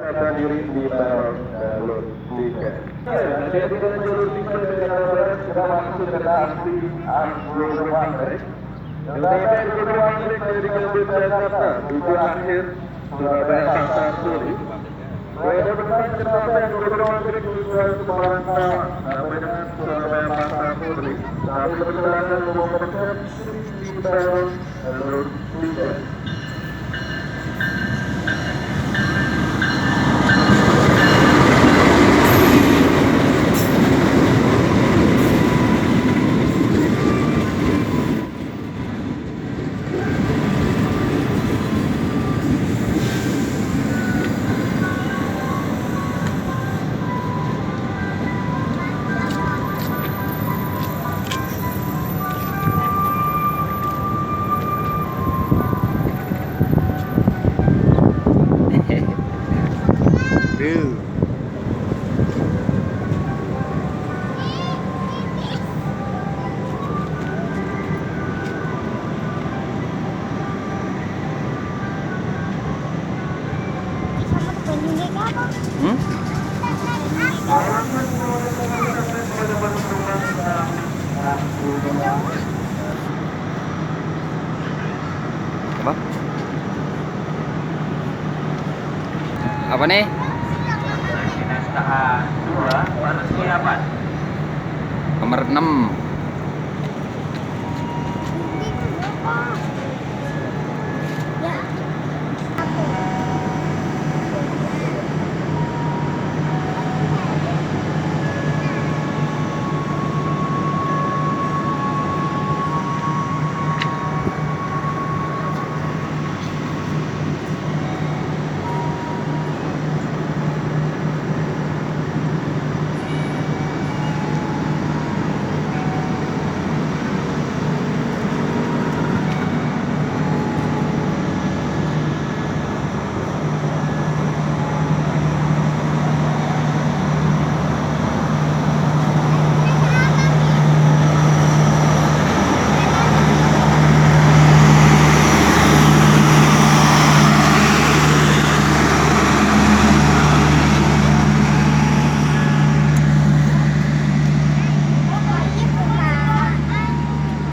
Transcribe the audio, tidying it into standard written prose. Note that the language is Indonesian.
diri di barang jalur 3. Jadi dengan jalur 3 dari arah sudah masuk kereta api Angkuro Manggrek. Dari Angkuro Manggrek dari Gambir Jakarta tujuan akhir Surabaya Pasar Turi. Ada benar kereta yang Angkuro Manggrek tujuan Semarang Tawang sampai dengan Surabaya Pasar Turi. Tapi perjalanan menggunakan di barang jalur 3. Apa? Apa nih? Nomor 6.